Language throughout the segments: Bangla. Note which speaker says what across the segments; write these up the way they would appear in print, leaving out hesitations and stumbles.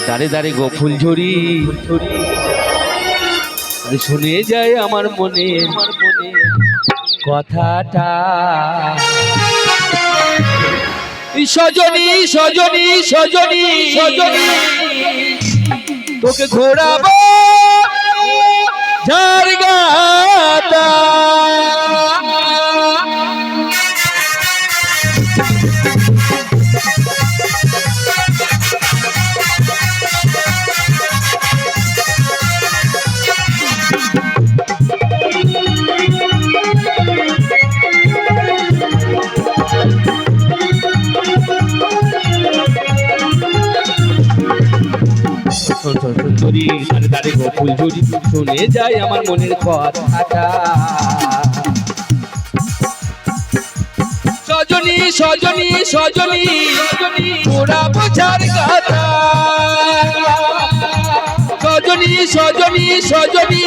Speaker 1: দাঁড়ে দাঁড়ে গো ফুলঝুরি শুনে যায় আমার মনে কথাটা। সজনী সজনী সজনী সজনী তোকে ঘোরাবো ঝাড়গাটা। সুন্দরী দাঁড়ে দাঁড়ে গো ফুলঝুরি শুনে যায় আমার মনের কথাটা। সজনী সজনী সজনী তোরা বোঝার কথা। সজনী সজনী সজনী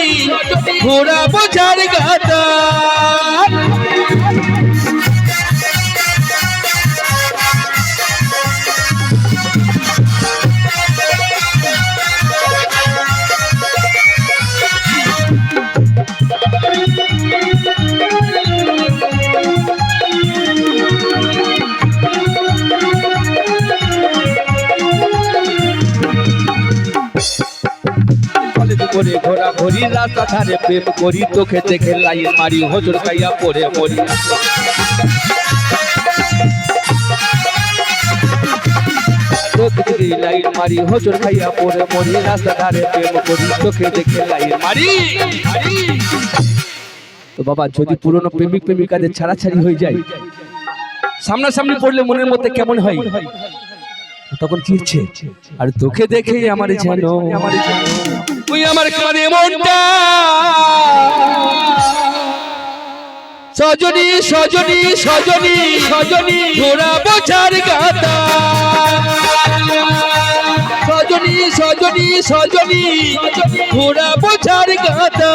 Speaker 1: তোরা বোঝার কথা। করে ঘোরা ঘড়ি রাস্তা ধারে প্রেম করি তোকে দেখে লাইন মারি হজর খাইয়া পড়ে মরি। লাইন মারি হজর খাইয়া পড়ে মরি রাস্তা ধারে প্রেম করি তোকে দেখে লাইন মারি। তো বাবা যদি পুরনো প্রেমিক প্রেমিকাদের ছাড়াছাড়ি হয়ে যায় সামনাসামনি পড়লে মনের মধ্যে কেমন হয় তখন চিরছে আর তোকে দেখে আমার যেন তুই আমার কানে মনটা। সজনী সজনী সজনী সজনী ঘোরা বোঝার গাতা। সজনী সজনী সজনী ঘোরা বোঝার গাতা।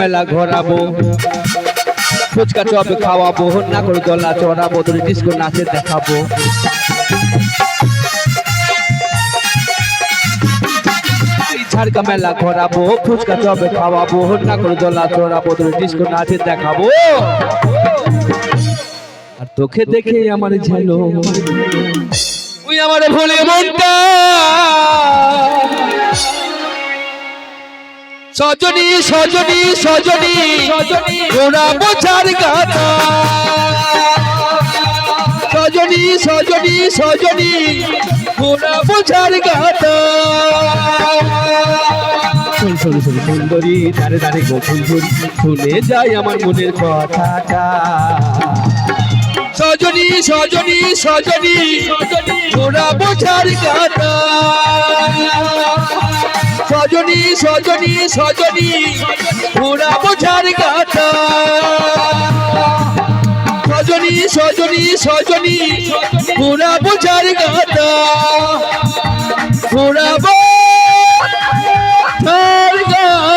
Speaker 1: মেলা ঘোরাবো ফুচকা চপ খাওয়াবো না করে দোলা চড়াবো তোর ডিস্কো নাচে দেখাবো। ঝাড়কা মেলা ঘোরাবো ফুচকা চপ খাওয়াবো না করে দোলা চড়াবো তোর ডিস্কো নাচে দেখাবো। আর তোকে দেখে আমার যেন তুই আমার ভুলে মনটা। সজনী সজনী সজনী সজনী ঘোরা বোঝার গাথা। সজনী সজনী সজনী ঘোরা বোঝার গাথা। সুন্দরী দাঁড়ে দাঁড়ে গো ফুলঝুরি শুনে যায় আমার মনের কথাটা। সজনী সজনী সজনী ঘোরা বোঝার গাথা। সজনী সজনী সজনী ঘোরা বোঝার গাথা। সজনী সজনী সজনী ঘোরা বোঝার গাথা। ঘোরা বোঝার গাথা।